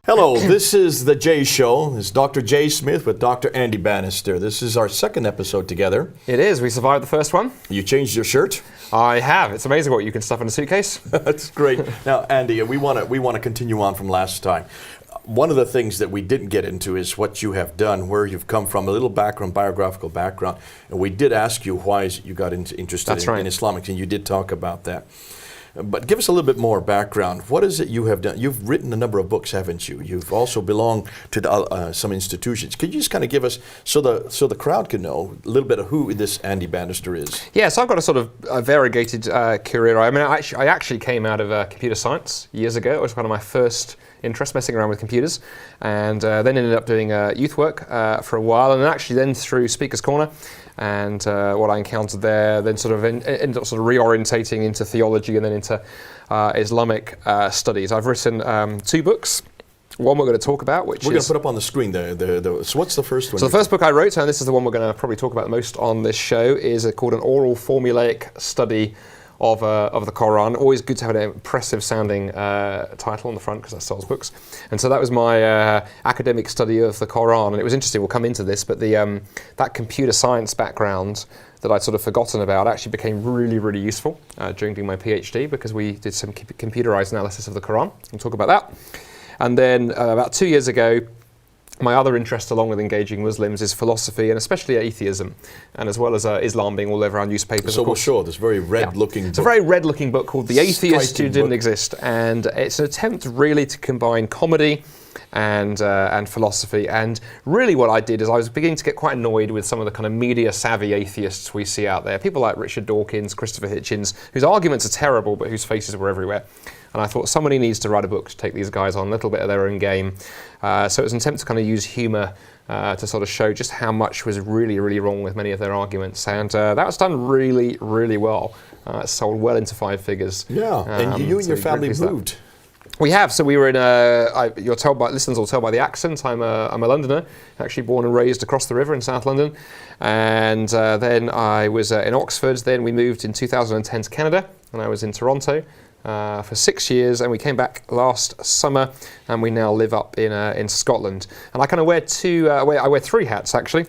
Hello, this is The Jay Show. This is Dr. Jay Smith with Dr. Andy Bannister. This is our second episode together. It is. We survived the first one. You changed your shirt? I have. It's amazing what you can stuff in a suitcase. That's great. Now, Andy, we want to continue on from last time. One of the things that we didn't get into is what you have done, where you've come from, a little background, biographical background. And we did ask you why you got interested in Islamic, and you did talk about that. But give us a little bit more background. What is it you have done? You've written a number of books, haven't you? You've also belonged to some institutions. Could you just kind of give us, so the crowd can know a little bit of who this Andy Bannister is? Yeah, so I've got a sort of variegated career. I mean, I actually came out of computer science years ago. It was one of my first interests, messing around with computers, and then ended up doing youth work for a while, and actually then through Speaker's Corner. And what I encountered there, then sort of ended up sort of reorientating into theology and then into Islamic studies. I've written 2 books. One we're going to talk about, which we're going to put up on the screen. So what's the first one? So the first book I wrote, and this is the one we're going to probably talk about the most on this show, is called An Oral Formulaic Study of the Quran. Always good to have an impressive sounding title on the front because that sells books. And so that was my academic study of the Quran. And it was interesting, we'll come into this, but that computer science background that I'd sort of forgotten about actually became really, really useful during doing my PhD, because we did some computerized analysis of the Quran. We'll talk about that. And then about 2 years ago, my other interest, along with engaging Muslims, is philosophy and especially atheism, and as well as Islam being all over our newspapers. So we'll show this very red-looking book. It's a very red-looking book called The Atheist Who Didn't Exist, and it's an attempt really to combine comedy and philosophy. And really what I did is I was beginning to get quite annoyed with some of the kind of media-savvy atheists we see out there. People like Richard Dawkins, Christopher Hitchens, whose arguments are terrible, but whose faces were everywhere. And I thought somebody needs to write a book to take these guys on a little bit of their own game. So it was an attempt to kind of use humour to sort of show just how much was really, really wrong with many of their arguments. And that was done really, really well. It sold well into 5 figures. Yeah, and you and your family moved. We have. So we were in listeners will tell by the accent, I'm a Londoner, actually born and raised across the river in South London. And then I was in Oxford. Then we moved in 2010 to Canada, and I was in Toronto for 6 years, and we came back last summer, and we now live up in Scotland. And I kind of wear 3 hats actually.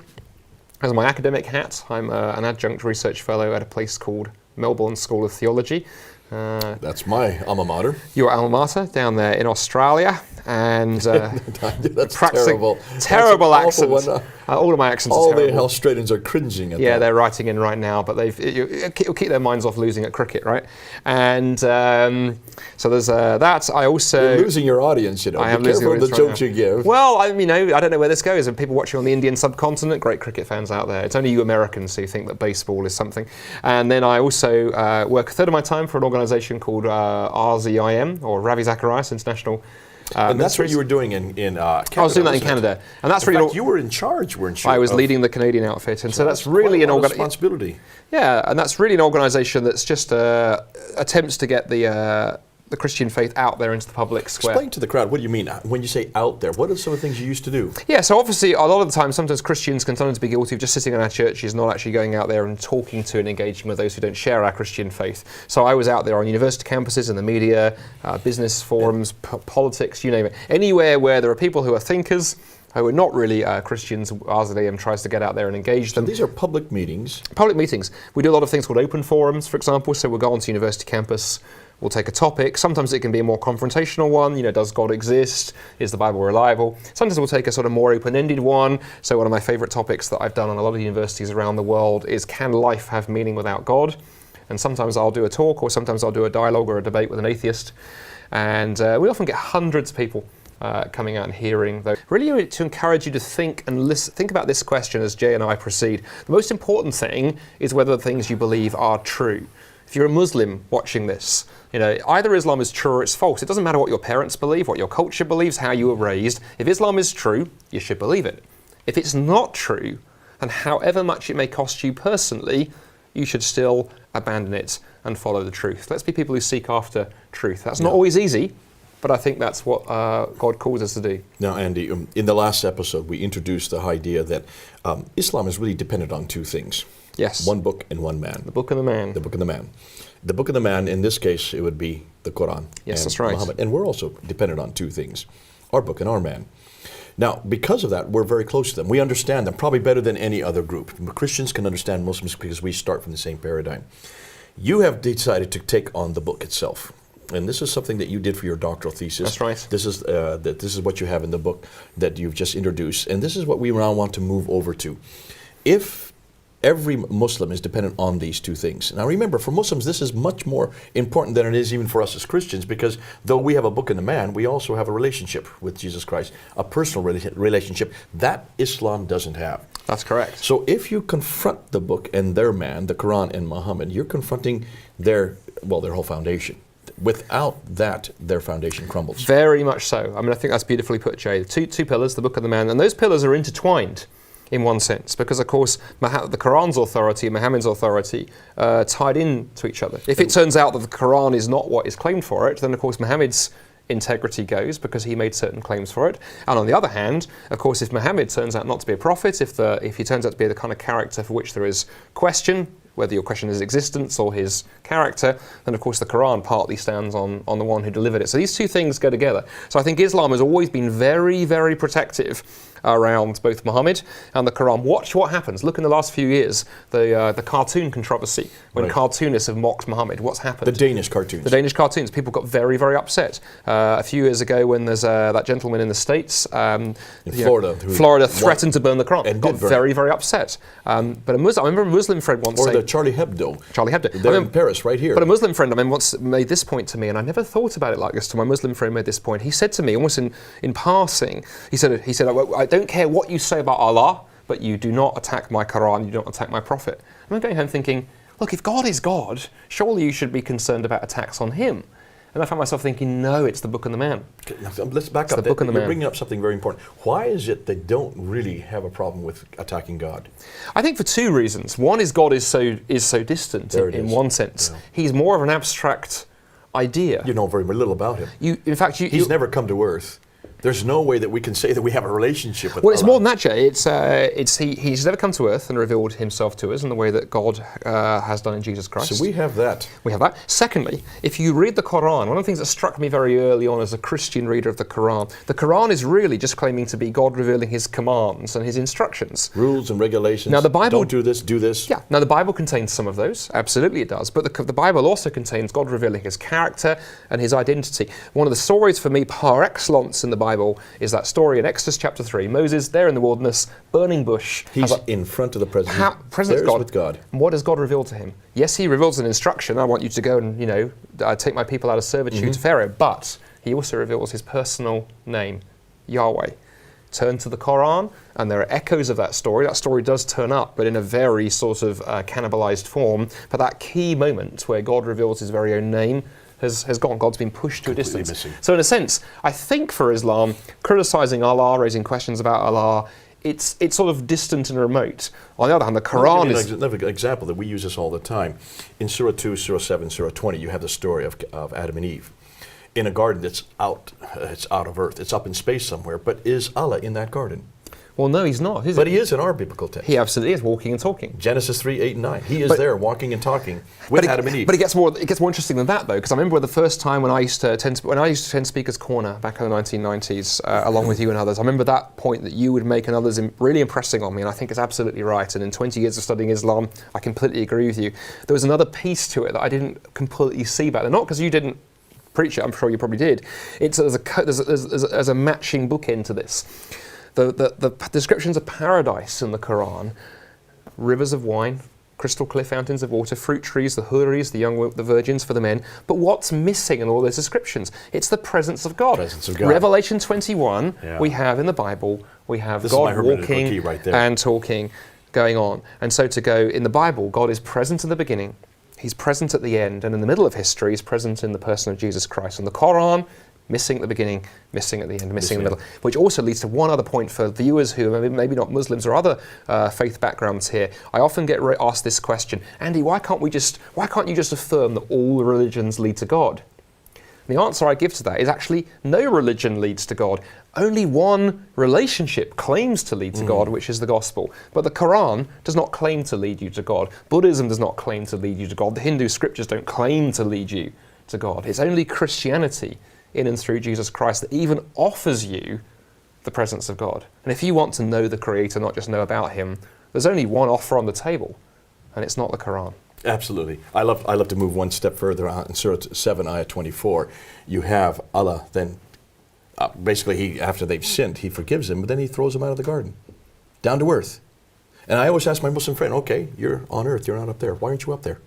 As my academic hat, I'm an adjunct research fellow at a place called Melbourne School of Theology. That's my alma mater. Your alma mater down there in Australia, and that's practicing terrible accents. All of my accents are terrible. All the Australians are cringing at that. Yeah, they're writing in right now, but it'll keep their minds off losing at cricket, right? And so there's that. I also... You're losing your audience, you know. I am Be careful losing of the jokes you give. Well, I don't know where this goes. And people watching on the Indian subcontinent, great cricket fans out there. It's only you Americans who think that baseball is something. And then I also work a third of my time for an organisation called RZIM, or Ravi Zacharias International. And that's what you were doing in Canada. I was doing that in Canada, and that's really. You were in charge, weren't you? I was leading the Canadian outfit, and so that's really an responsibility. Yeah, and that's really an organisation that's just attempts to get the Christian faith out there into the public square. Explain to the crowd, what do you mean when you say out there? What are some of the things you used to do? Yeah, so obviously a lot of the time, sometimes Christians can sometimes be guilty of just sitting in our churches, not actually going out there and talking to and engaging with those who don't share our Christian faith. So I was out there on university campuses, in the media, business forums, politics, you name it. Anywhere where there are people who are thinkers, who are not really Christians, RZIM tries to get out there and engage them. So these are public meetings? Public meetings. We do a lot of things called open forums, for example. So we'll go onto university campus, we'll take a topic. Sometimes it can be a more confrontational one. You know, does God exist? Is the Bible reliable? Sometimes we'll take a sort of more open-ended one. So one of my favorite topics that I've done on a lot of universities around the world is, can life have meaning without God? And sometimes I'll do a talk, or sometimes I'll do a dialogue or a debate with an atheist. And we often get hundreds of people coming out and hearing those. Really to encourage you to think and think about this question as Jay and I proceed. The most important thing is whether the things you believe are true. If you're a Muslim watching this, you know, either Islam is true or it's false. It doesn't matter what your parents believe, what your culture believes, how you were raised. If Islam is true, you should believe it. If it's not true, and however much it may cost you personally, you should still abandon it and follow the truth. Let's be people who seek after truth. That's not always easy, but I think that's what God calls us to do. Now, Andy, in the last episode, we introduced the idea that Islam is really dependent on 2 things. Yes. One book and one man. The book and the man. The book and the man. The book and the man, in this case, it would be the Quran. Yes, and that's right. Muhammad. And we're also dependent on 2 things. our book and our man. Now, because of that, we're very close to them. We understand them probably better than any other group. Christians can understand Muslims because we start from the same paradigm. You have decided to take on the book itself. And this is something that you did for your doctoral thesis. That's right. This is what you have in the book that you've just introduced. And this is what we now want to move over to. If every Muslim is dependent on these two things. Now remember, for Muslims, this is much more important than it is even for us as Christians, because though we have a book in the man, we also have a relationship with Jesus Christ, a personal relationship that Islam doesn't have. That's correct. So if you confront the book and their man, the Quran and Muhammad, you're confronting their whole foundation. Without that, their foundation crumbles. Very much so. I mean, I think that's beautifully put, Jay. Two pillars, the book of the man, and those pillars are intertwined in one sense, because of course the Quran's authority and Muhammad's authority tied into each other. If it turns out that the Quran is not what is claimed for it, then of course Muhammad's integrity goes because he made certain claims for it. And on the other hand, of course, if Muhammad turns out not to be a prophet, if he turns out to be the kind of character for which there is question, whether your question is his existence or his character, then of course the Quran partly stands on the one who delivered it. So these two things go together. So I think Islam has always been very, very protective around both Muhammad and the Quran. Watch what happens. Look in the last few years, the cartoon controversy, when cartoonists have mocked Muhammad. What's happened? The Danish cartoons. The Danish cartoons. People got very, very upset. A few years ago when there's that gentleman in the States, in Florida threatened to burn the Quran. And got very, very upset. But I remember a Muslim friend once saying... Or the Charlie Hebdo. They're in Paris, right here. But a Muslim friend once made this point to me, and I never thought about it like this till my Muslim friend made this point. He said to me, almost in passing, he said, I don't care what you say about Allah, but you do not attack my Quran, you don't attack my Prophet. And I'm going home thinking, look, if God is God, surely you should be concerned about attacks on him. And I found myself thinking, no, it's the book and the man. Let's back up. You're bringing up something very important. Why is it they don't really have a problem with attacking God? I think for two reasons. One is God is so distant in one sense. Yeah. He's more of an abstract idea. You know very little about him. He's never come to earth. There's no way that we can say that we have a relationship with Allah. Well, it's Allah. more than that, Jay. He's never come to earth and revealed himself to us in the way that God has done in Jesus Christ. So we have that. We have that. Secondly, if you read the Quran, one of the things that struck me very early on as a Christian reader of the Quran is really just claiming to be God revealing his commands and his instructions. Rules and regulations. Now the Bible... Don't do this, do this. Yeah. Now the Bible contains some of those. Absolutely it does. But the Bible also contains God revealing his character and his identity. One of the stories for me par excellence in the Bible is that story in Exodus chapter 3. Moses, there in the wilderness, burning bush. He's in front of the presence of God. With God. And what does God reveal to him? Yes, he reveals an instruction. I want you to go and, take my people out of servitude to Pharaoh. But he also reveals his personal name, Yahweh. Turn to the Quran, and there are echoes of that story. That story does turn up, but in a very sort of cannibalized form. But that key moment where God reveals his very own name has gone. God's been pushed to a distance. Missing. So in a sense, I think for Islam, criticizing Allah, raising questions about Allah, it's sort of distant and remote. On the other hand, the Quran is... Another example that we use this all the time. In Surah 2, Surah 7, Surah 20, you have the story of Adam and Eve in a garden that's out of earth. It's up in space somewhere. But is Allah in that garden? Well, no, he's not, is he? But he is in our biblical text. He absolutely is, walking and talking. Genesis 3, 8, and 9. He is there, walking and talking with Adam and Eve. But it gets more interesting than that, though, because I remember the first time when I used to attend Speaker's Corner back in the 1990s, along with you and others. I remember that point that you would make and others really impressing on me, and I think it's absolutely right. And in 20 years of studying Islam, I completely agree with you. There was another piece to it that I didn't completely see back then, not because you didn't preach it. I'm sure you probably did. There's a matching bookend to this. The descriptions of paradise in the Quran, rivers of wine, crystal clear fountains of water, fruit trees, the houris, the virgins for the men. But what's missing in all those descriptions? It's the presence of God. Revelation 21, we have in the Bible, we have God walking and talking, going on. And so to go in the Bible, God is present in the beginning, he's present at the end, and in the middle of history, he's present in the person of Jesus Christ. In the Quran, missing at the beginning, missing at the end, missing in the middle. Which also leads to one other point for viewers who are maybe not Muslims or other faith backgrounds here. I often get asked this question, Andy, why can't you just affirm that all religions lead to God? And the answer I give to that is actually no religion leads to God. Only one relationship claims to lead to God, which is the gospel. But the Quran does not claim to lead you to God. Buddhism does not claim to lead you to God. The Hindu scriptures don't claim to lead you to God. It's only Christianity in and through Jesus Christ that even offers you the presence of God. And if you want to know the Creator, not just know about Him, there's only one offer on the table, and it's not the Quran. Absolutely. I love to move one step further out. In Surah 7, Ayah 24, you have Allah then, basically, after they've sinned, He forgives them, but then He throws them out of the garden, down to earth. And I always ask my Muslim friend, okay, you're on earth, you're not up there. Why aren't you up there?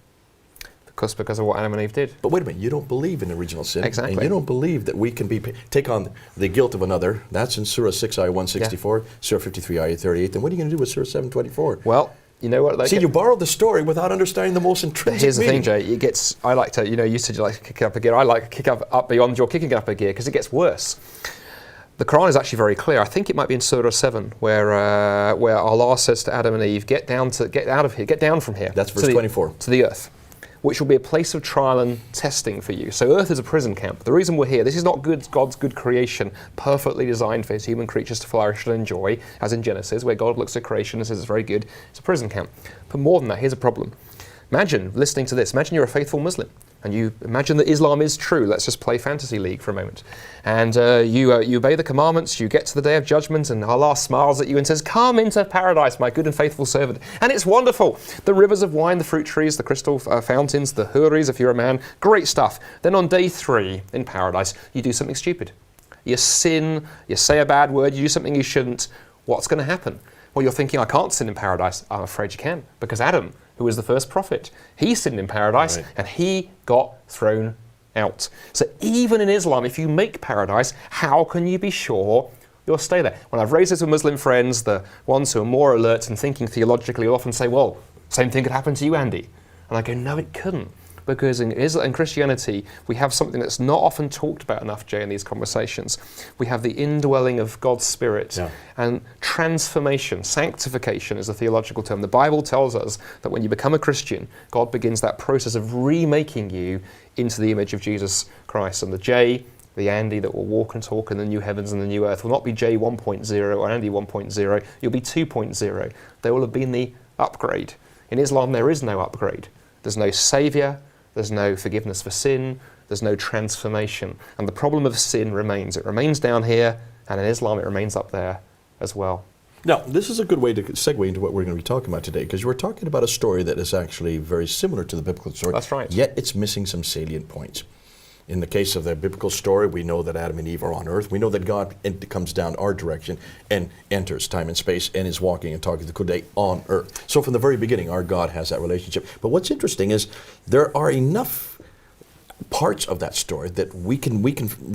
Because of what Adam and Eve did. But wait a minute, you don't believe in original sin. Exactly. And you don't believe that we can take on the guilt of another. That's in Surah 6, Ayah 164, Surah 53, Ayah 38. Then what are you going to do with Surah 724? Well, you know what? See, you borrowed the story without understanding the most intrinsic Here's the meaning. thing, Jay. I like to, you said you like to kick it up a gear. I like to kick up beyond your kicking it up a gear because it gets worse. The Quran is actually very clear. I think it might be in Surah 7 where Allah says to Adam and Eve, get down from here. That's verse 24. To the earth, which will be a place of trial and testing for you. So earth is a prison camp. The reason we're here, this is not God's good creation, perfectly designed for His human creatures to flourish and enjoy, as in Genesis, where God looks at creation and says it's very good. It's a prison camp. But more than that, here's a problem. Imagine listening to this. Imagine you're a faithful Muslim. And you imagine that Islam is true. Let's just play Fantasy League for a moment. And you obey the commandments, you get to the day of judgment, and Allah smiles at you and says, come into paradise, my good and faithful servant. And it's wonderful. The rivers of wine, the fruit trees, the crystal fountains, the huris, if you're a man, great stuff. Then on day 3 in paradise, you do something stupid. You sin, you say a bad word, you do something you shouldn't. What's going to happen? Well, you're thinking, I can't sin in paradise. I'm afraid you can, because Adam, who was the first prophet, he sinned in paradise, right, and he got thrown out. So even in Islam, if you make paradise, how can you be sure you'll stay there? When I've raised this with Muslim friends, the ones who are more alert and thinking theologically will often say, well, same thing could happen to you, Andy. And I go, no, it couldn't. Because in Islam and Christianity, we have something that's not often talked about enough, Jay, in these conversations. We have the indwelling of God's Spirit, and transformation, sanctification is a theological term. The Bible tells us that when you become a Christian, God begins that process of remaking you into the image of Jesus Christ. And the Jay, the Andy that will walk and talk in the new heavens and the new earth will not be Jay 1.0 or Andy 1.0, you'll be 2.0. There will have been the upgrade. In Islam, there is no upgrade. There's no saviour. There's no forgiveness for sin, there's no transformation. And the problem of sin remains. It remains down here, and in Islam it remains up there as well. Now, this is a good way to segue into what we're going to be talking about today, because we're talking about a story that is actually very similar to the biblical story. That's right. Yet it's missing some salient points. In the case of the biblical story, we know that Adam and Eve are on earth. We know that God comes down our direction and enters time and space and is walking and talking to Kuday on earth. So from the very beginning, our God has that relationship. But what's interesting is there are enough parts of that story that we can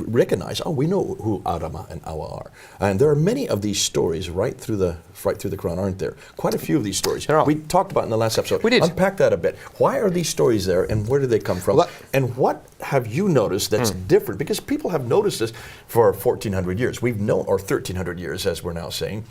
recognize. Oh, we know who Adama and Awa are, and there are many of these stories right through the Quran, aren't there? Quite a few of these stories. There are. We talked about in the last episode. We did. Unpack that a bit. Why are these stories there, and where do they come from? Well, and what have you noticed that's different? Because people have noticed this for 1,400 years. We've known, or 1,300 years, as we're now saying.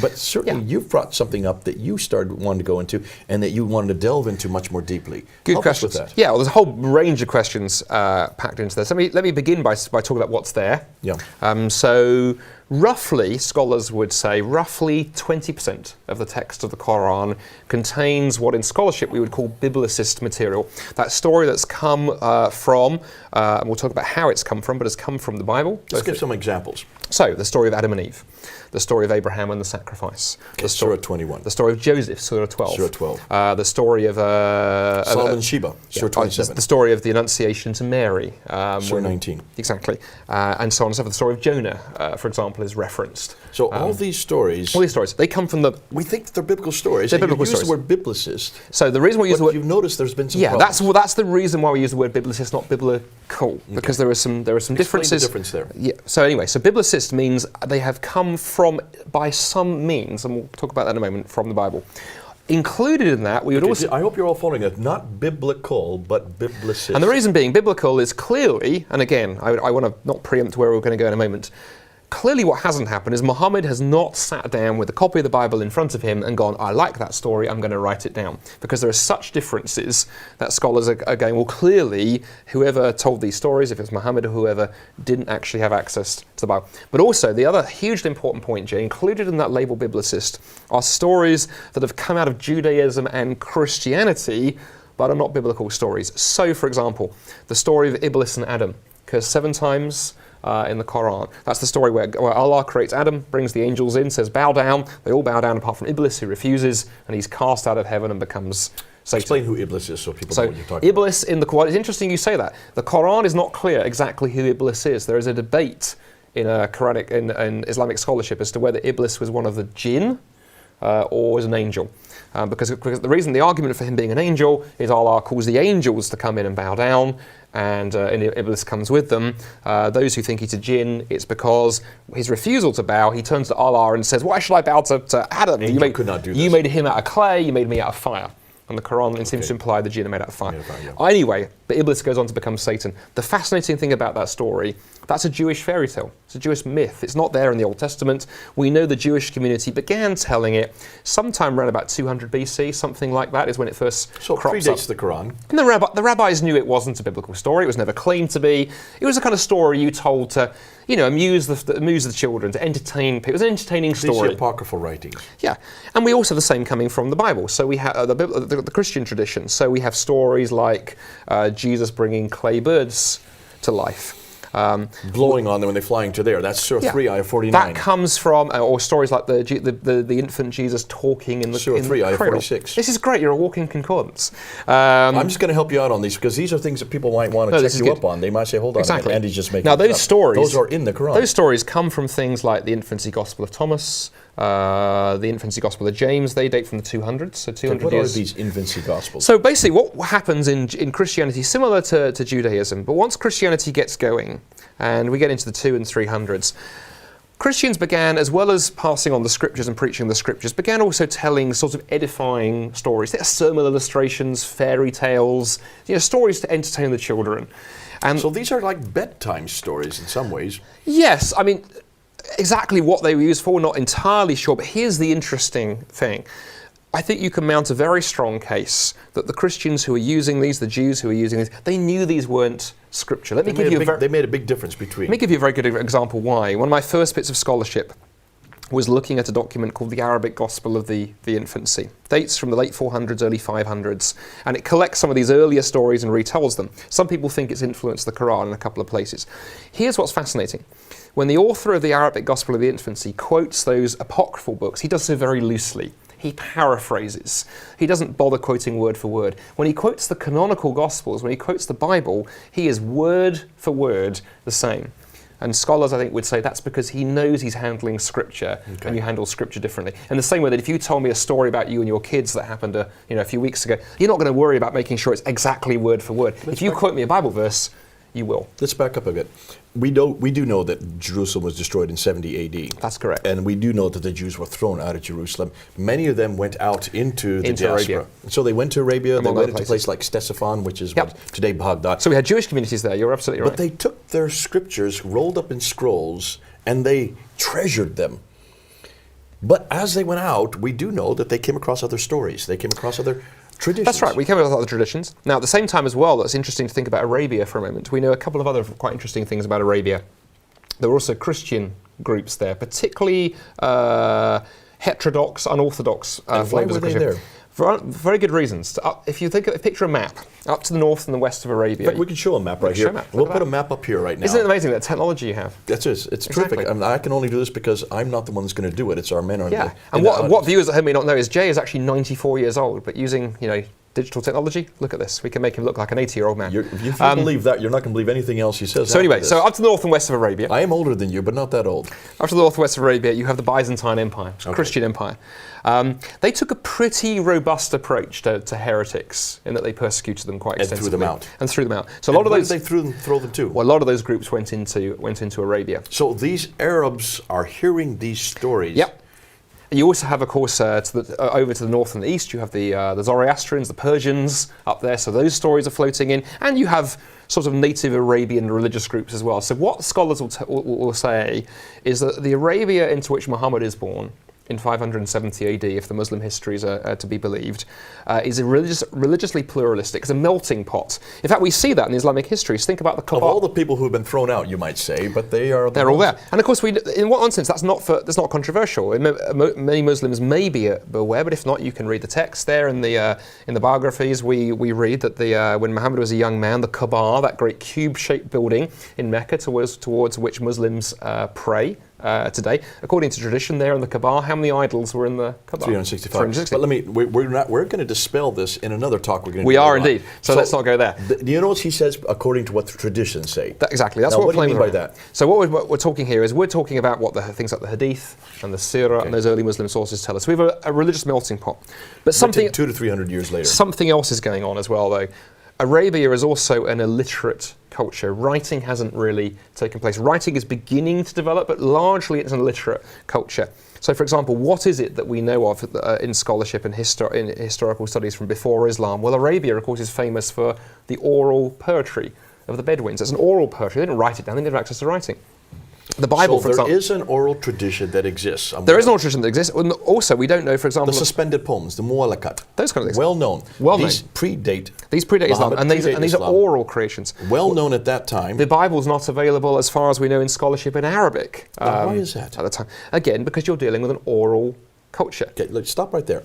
But certainly you've brought something up that you started wanting to go into and that you wanted to delve into much more deeply. Good questions. With that. Yeah, well, there's a whole range of questions packed into this. Let me begin by talking about what's there. Yeah. So roughly, scholars would say, roughly 20% of the text of the Quran contains what in scholarship we would call biblicist material. That story that's come from, and we'll talk about how it's come from, but it's come from the Bible. Let's give some examples. So, the story of Adam and Eve, the story of Abraham and the sacrifice, Surah 21, the story of Joseph, Surah 12, Surah 12, the story of Solomon and Sheba, Surah 27, the story of the Annunciation to Mary, Surah 19, exactly, and so on and so forth. The story of Jonah, for example, is referenced. So all these stories, they come from the. We think they're biblical stories. They're biblical stories. Use the word biblicist. So the reason we use the word, you've noticed there's been some. Yeah, problems. that's the reason why we use the word biblicist, not biblical, because there are some differences. The difference there. Yeah. So anyway, so biblicist means they have come from by some means, and we'll talk about that in a moment, from the Bible. Included in that, we would also. I hope you're all following it. Not biblical, but biblicist. And the reason being biblical is clearly, and again, I want to not preempt where we're going to go in a moment. Clearly what hasn't happened is Muhammad has not sat down with a copy of the Bible in front of him and gone, I like that story, I'm going to write it down. Because there are such differences that scholars are going, well, clearly whoever told these stories, if it's Muhammad or whoever, didn't actually have access to the Bible. But also, the other hugely important point, Jay, included in that label biblicist are stories that have come out of Judaism and Christianity, but are not biblical stories. So, for example, the story of Iblis and Adam occurs 7 times in the Quran. That's the story where Allah creates Adam, brings the angels in, says bow down. They all bow down apart from Iblis, who refuses, and he's cast out of heaven and becomes Satan. Explain who Iblis is so people know what you're talking about. Iblis in the Quran, it's interesting you say that. The Quran is not clear exactly who Iblis is. There is a debate in in Islamic scholarship as to whether Iblis was one of the jinn or was an angel. Because the argument for him being an angel is Allah calls the angels to come in and bow down, and Iblis comes with them. Those who think he's a jinn, it's because his refusal to bow, he turns to Allah and says, why should I bow to Adam? Could not do this. You made him out of clay, you made me out of fire. And the Quran seems to imply the jinn are made out of fire. Anyway, but Iblis goes on to become Satan. The fascinating thing about that story, that's a Jewish fairy tale. It's a Jewish myth. It's not there in the Old Testament. We know the Jewish community began telling it sometime around about 200 BC, something like that is when it first crops up. So it predates the Quran. And the rabbis knew it wasn't a biblical story. It was never claimed to be. It was the kind of story you told to, amuse the children, to entertain people. It was an entertaining story. These are apocryphal writings. Yeah, and we also have the same coming from the Bible. So we have the Christian tradition. So we have stories like Jesus bringing clay birds to life. Blowing on them when they're flying to there. That's Surah 3, Ayah 49. That comes from, or stories like the infant Jesus talking in the Surah 3, Ayah cradle. 46. This is great. You're a walking concordance. I'm just going to help you out on these because these are things that people might want to check you up on. They might say, hold on, exactly. Andy's just making now this those up. stories. Those are in the Quran. Those stories come from things like the infancy gospel of Thomas, the infancy gospel of James. They date from the 200s, so 200 what years. are these infancy gospels? So basically, what happens in Christianity, similar to Judaism, but once Christianity gets going, and we get into the 200s and 300s, Christians began, as well as passing on the scriptures and preaching the scriptures, began also telling sort of edifying stories. They're sermon illustrations, fairy tales, stories to entertain the children. And so these are like bedtime stories in some ways. Yes, I mean, exactly what they were used for, we're not entirely sure, but here's the interesting thing. I think you can mount a very strong case that the Christians who are using these, the Jews who are using these, they knew these weren't scripture. They made a big difference between. Let me give you a very good example why. One of my first bits of scholarship was looking at a document called the Arabic Gospel of the Infancy. Dates from the late 400s, early 500s, and it collects some of these earlier stories and retells them. Some people think it's influenced the Quran in a couple of places. Here's what's fascinating. When the author of the Arabic Gospel of the Infancy quotes those apocryphal books, he does so very loosely. He paraphrases. He doesn't bother quoting word for word. When he quotes the canonical Gospels, when he quotes the Bible, he is word for word the same. And scholars, I think, would say that's because he knows he's handling Scripture, and you handle Scripture differently. In the same way that if you told me a story about you and your kids that happened a few weeks ago, you're not going to worry about making sure it's exactly word for word. If you quote me a Bible verse, you will. Let's back up a bit. We do know that Jerusalem was destroyed in 70 AD. That's correct. And we do know that the Jews were thrown out of Jerusalem. Many of them went out into the diaspora. Arabia. So they went to Arabia, they went to a places. place like Ctesiphon, which is what today Baghdad. So we had Jewish communities there, you're absolutely right. But they took their scriptures, rolled up in scrolls, and they treasured them. But as they went out, we do know that they came across other stories. They came across other traditions. That's right, we came across other traditions. Now, at the same time as well, that's interesting to think about Arabia for a moment. We know a couple of other quite interesting things about Arabia. There were also Christian groups there, particularly heterodox, unorthodox and why were they there? For very good reasons. If you picture a map, up to the north and the west of Arabia. We can show a map right here. We'll put a map up here right now. Isn't it amazing that technology you have? That's it. It's terrific. I can only do this because I'm not the one that's going to do it. It's our men. And what viewers at home may not know is Jay is actually 94 years old, but using digital technology. Look at this. We can make him look like an 80-year-old man. If you believe that, you're not going to believe anything else he says. So anyway, so up to the north and west of Arabia. I am older than you, but not that old. Up to the north and west of Arabia, you have the Byzantine Empire, Christian Empire. They took a pretty robust approach to heretics in that they persecuted them quite extensively. And threw them out. So a lot of those. They throw them to? Well, a lot of those groups went into Arabia. So these Arabs are hearing these stories. Yep. You also have, of course, over to the north and the east, you have the Zoroastrians, the Persians up there, so those stories are floating in, and you have sort of native Arabian religious groups as well. So what scholars will say is that the Arabia into which Muhammad is born in 570 AD, if the Muslim histories are to be believed, is a religiously pluralistic. It's a melting pot. In fact, we see that in Islamic histories. Think about the Kaaba. Of all the people who've been thrown out, you might say, but they're all there. And of course, in one sense, that's not controversial. Many Muslims may be aware, but if not, you can read the text there in the biographies. We read that when Muhammad was a young man, the Kaaba, that great cube-shaped building in Mecca towards which Muslims pray today, according to tradition, there in the Kaaba, how many idols were in the Kaaba? 365. But we're going to dispel this in another talk. We are indeed. So let's not go there. Do you know what he says according to what the traditions say? Exactly. That's now, what do you mean by that? So what we're talking here is we're talking about what the things like the Hadith and the Sirah and those early Muslim sources tell us. We have a religious melting pot. But something 200 to 300 years later. Something else is going on as well, though. Arabia is also an illiterate culture. Writing hasn't really taken place. Writing is beginning to develop, but largely it's an illiterate culture. So, for example, what is it that we know of in scholarship and in historical studies from before Islam? Well, Arabia, of course, is famous for the oral poetry of the Bedouins. It's an oral poetry. They didn't write it down. They didn't have access to writing. The Bible, for example. There is an oral tradition that exists. There is an oral tradition that exists. And also, we don't know, for example, the suspended poems, the mu'allaqat. Those kind of things. Well known. These predate Islam, and these are oral creations. Well known at that time. The Bible's not available, as far as we know, in scholarship in Arabic. Why is that? At the time, again, because you're dealing with an oral culture. Okay, look, stop right there.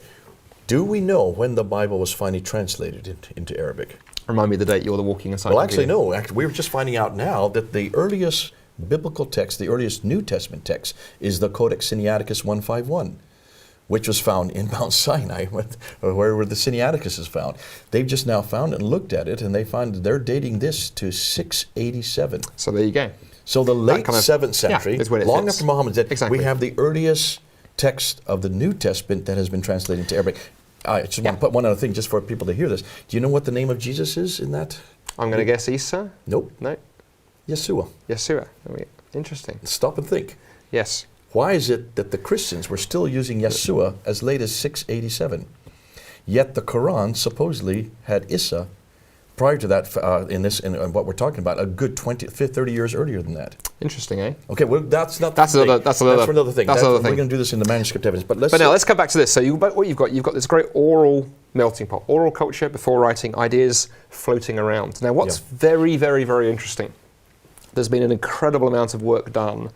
Do we know when the Bible was finally translated into Arabic? Remind me of the date. You're the walking encyclopedia. Well, actually, no. We were just finding out now that the earliest biblical text, the earliest New Testament text, is the Codex Sinaiticus 151, which was found in Mount Sinai, where the Sinaiticus is found. They've just now found and looked at it, and they find they're dating this to 687. So there you go. So the late 7th century, long after Muhammad's death, we have the earliest text of the New Testament that has been translated into Arabic. I just want to put one other thing just for people to hear this. Do you know what the name of Jesus is in that? I'm going to guess Isa. Nope. No. Yeshua. Yeshua. Interesting. Stop and think. Yes. Why is it that the Christians were still using Yeshua as late as 687? Yet the Quran supposedly had Isa prior to that, in what we're talking about, a good 30 years earlier than that. Interesting, eh? Okay, well, that's not. That's another thing. We're going to do this in the manuscript evidence. But now let's come back to this. So what you've got this great oral melting pot, oral culture before writing, ideas floating around. Now, what's very, very, very interesting? There's been an incredible amount of work done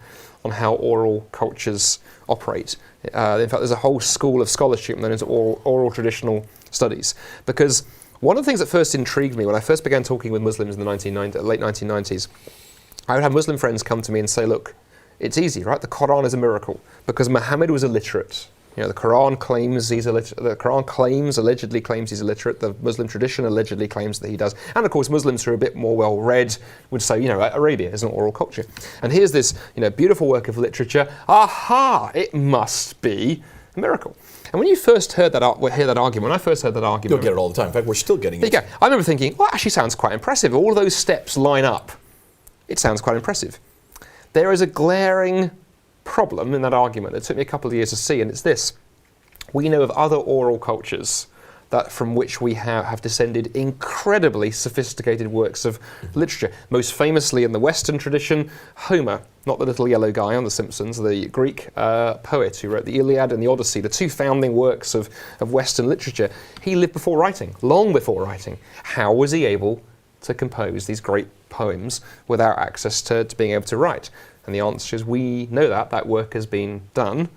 on how oral cultures operate. In fact, there's a whole school of scholarship known as oral traditional studies. Because one of the things that first intrigued me when I first began talking with Muslims in the late 1990s, I would have Muslim friends come to me and say, look, it's easy, right? The Quran is a miracle because Muhammad was illiterate. You know, the Quran claims he's illiterate. The Quran allegedly claims he's illiterate. The Muslim tradition allegedly claims that he does. And of course, Muslims who are a bit more well-read would say, Arabia is an oral culture. And here's this, beautiful work of literature. Aha! It must be a miracle. And when you first hear that argument, when I first heard that argument, you'll get it all the time. In fact, we're still getting it. There you go. I remember thinking, well, it actually sounds quite impressive. All of those steps line up. It sounds quite impressive. There is a glaring problem in that argument that took me a couple of years to see, and it's this. We know of other oral cultures from which we have descended incredibly sophisticated works of literature. Most famously in the Western tradition, Homer, not the little yellow guy on The Simpsons, the Greek poet who wrote the Iliad and the Odyssey, the two founding works of Western literature. He lived before writing, long before writing. How was he able to compose these great poems without access to being able to write? And the answer is we know that work has been done,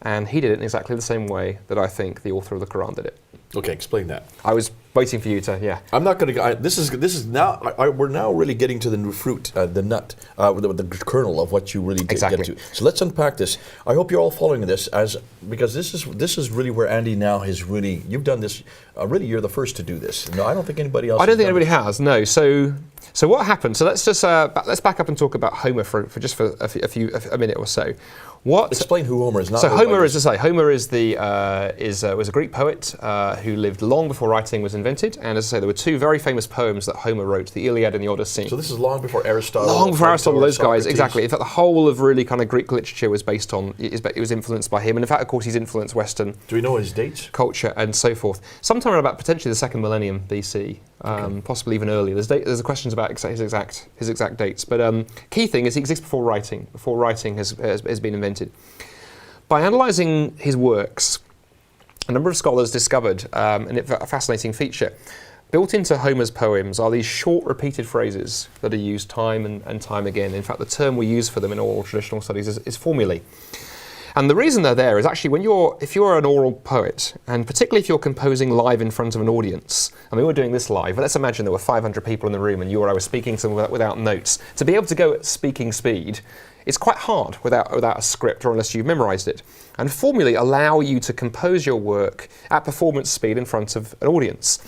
and he did it in exactly the same way that I think the author of the Quran did it. Okay, explain that. I was waiting for you to, I'm not going to. This is now. We're now really getting to the fruit, the nut, the kernel of what you really did get to. So let's unpack this. I hope you're all following this because this is really where Andy now has really. You've done this. Really, you're the first to do this. No, I don't think anybody else. I don't think anybody has. No. So what happened? So let's just let's back up and talk about Homer for a minute or so. Explain who Homer is. So Homer, as I say, Homer was a Greek poet who lived long before writing was invented, and as I say, there were two very famous poems that Homer wrote: the Iliad and the Odyssey. So this is long before Aristotle. Long before Aristotle, those guys, exactly. In fact, the whole of really kind of Greek literature was based on. It was influenced by him, and in fact, of course, he's influenced Western. Do we know his dates? Culture and so forth. Sometime around about potentially the second millennium BC. Possibly even earlier. There's questions about his exact dates, but key thing is he exists before writing. Before writing has been invented. by analysing his works, a number of scholars discovered, and it's a fascinating feature, built into Homer's poems are these short repeated phrases that are used time and time again. In fact, the term we use for them in oral traditional studies is formulae. And the reason they're there is actually if you're an oral poet, and particularly if you're composing live in front of an audience, I mean, we're doing this live, but let's imagine there were 500 people in the room and you or I were speaking to them without notes. To be able to go at speaking speed, it's quite hard without a script or unless you've memorized it. And formulae allow you to compose your work at performance speed in front of an audience.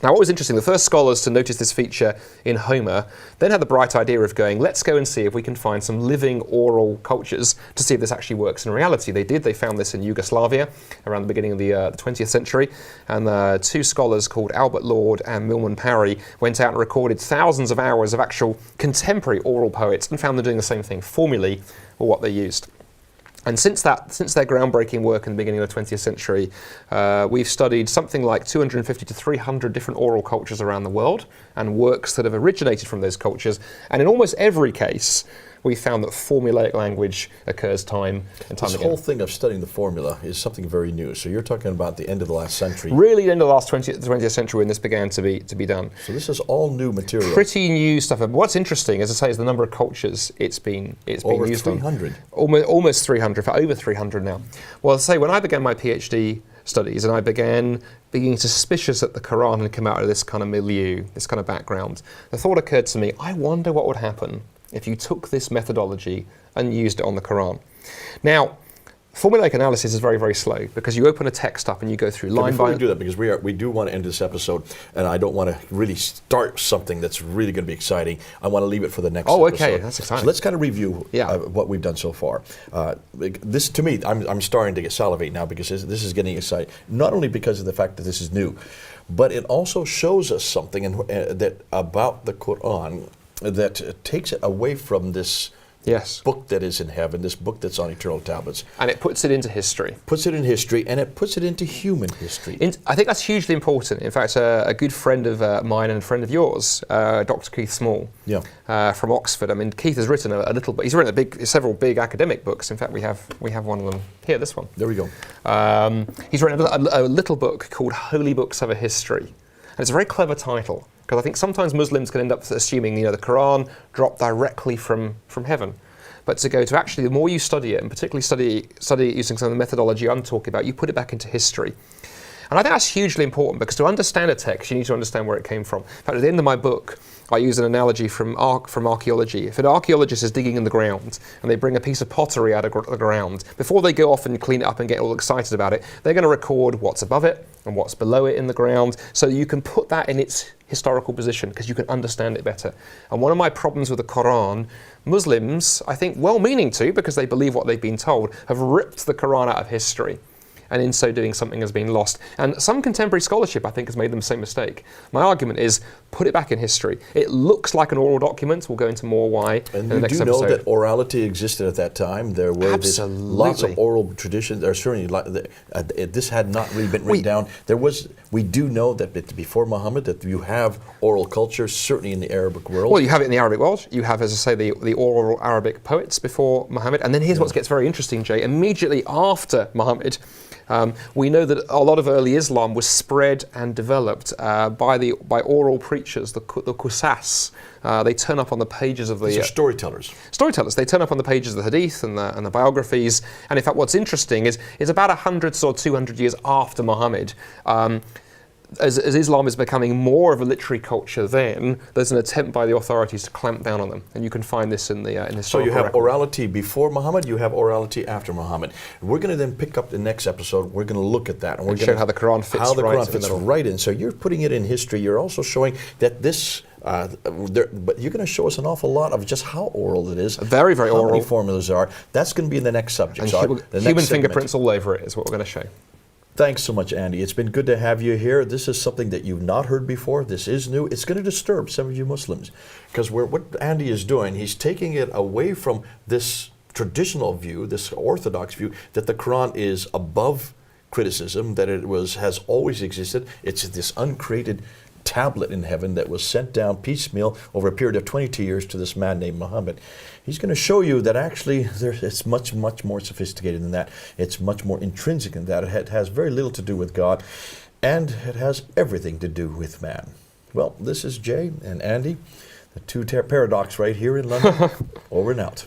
Now, what was interesting, the first scholars to notice this feature in Homer then had the bright idea of going, let's go and see if we can find some living oral cultures to see if this actually works in reality. They did. They found this in Yugoslavia around the beginning of the 20th century. And two scholars called Albert Lord and Milman Parry went out and recorded thousands of hours of actual contemporary oral poets and found them doing the same thing. Formulae were what they used. And since their groundbreaking work in the beginning of the 20th century, we've studied something like 250 to 300 different oral cultures around the world and works that have originated from those cultures. And in almost every case, we found that formulaic language occurs time and time again. This whole thing of studying the formula is something very new. So you're talking about the end of the last century. Really, the end of the last 20th century when this began to be done. So this is all new material. Pretty new stuff. And what's interesting, as I say, is the number of cultures it's been used on. Over 300. Almost 300, in fact, over 300 now. Well, say when I began my PhD studies and I began being suspicious that the Quran had come out of this kind of milieu, this kind of background, the thought occurred to me, I wonder what would happen if you took this methodology and used it on the Quran. Now, formulaic analysis is very, very slow because you open a text up and you go through line by line. Before we do that, because we do want to end this episode, and I don't want to really start something that's really going to be exciting. I want to leave it for the next episode. Oh, okay, that's exciting. So let's kind of review what we've done so far. This, to me, I'm starting to get salivate now because this is getting exciting. Not only because of the fact that this is new, but it also shows us something that about the Quran that takes it away from this book that is in heaven, this book that's on eternal tablets. And it puts it into history. Puts it in history, and it puts it into human history. I think that's hugely important. In fact, a good friend of mine and a friend of yours, Dr. Keith Small, from Oxford. I mean, Keith has written a little bit. He's written several big academic books. In fact, we have one of them here. This one. There we go. He's written a little book called Holy Books Have a History, and it's a very clever title. Because I think sometimes Muslims can end up assuming, the Quran dropped directly from heaven. But to actually, the more you study it, and particularly study it using some of the methodology I'm talking about, you put it back into history. And I think that's hugely important because to understand a text, you need to understand where it came from. In fact, at the end of my book, I use an analogy from archaeology. If an archaeologist is digging in the ground and they bring a piece of pottery out of the ground, before they go off and clean it up and get all excited about it, they're going to record what's above it and what's below it in the ground so you can put that in its historical position because you can understand it better. And one of my problems with the Quran, Muslims, I think well-meaning to, because they believe what they've been told, have ripped the Quran out of history. And in so doing, something has been lost. And some contemporary scholarship, I think, has made them the same mistake. My argument is, put it back in history. It looks like an oral document. We'll go into more why in the next episode. And you do know that orality existed at that time. There were lots of oral traditions. There certainly this had not really been written down. We do know that before Muhammad, that you have oral culture, certainly in the Arabic world. Well, you have it in the Arabic world. You have, as I say, the oral Arabic poets before Muhammad. And then here's what gets very interesting, Jay. Immediately after Muhammad, we know that a lot of early Islam was spread and developed by oral preachers, the qusas. They turn up on the pages of the... These are storytellers. Storytellers. They turn up on the pages of the hadith and the biographies. And in fact, what's interesting is about 100 or 200 years after Muhammad, as Islam is becoming more of a literary culture, then there's an attempt by the authorities to clamp down on them, and you can find this in the historical So you have record. orality before Muhammad, you have orality after Muhammad. We're going to then pick up the next episode. We're going to look at that, and we're going to show how the Quran fits right in. So you're putting it in history. You're also showing that this. But you're going to show us an awful lot of just how oral it is. Very, very oral. How many formulas are. That's going to be in the next subject. And human fingerprints all over it is what we're going to show. Thanks so much, Andy. It's been good to have you here. This is something that you've not heard before. This is new. It's going to disturb some of you Muslims because what Andy is doing, he's taking it away from this traditional view, this orthodox view, that the Quran is above criticism, that it has always existed. It's this uncreated tablet in heaven that was sent down piecemeal over a period of 22 years to this man named Muhammad. He's going to show you that actually it's much, much more sophisticated than that. It's much more intrinsic than that. It has very little to do with God, and it has everything to do with man. Well, this is Jay and Andy, the two paradox right here in London. Over and out.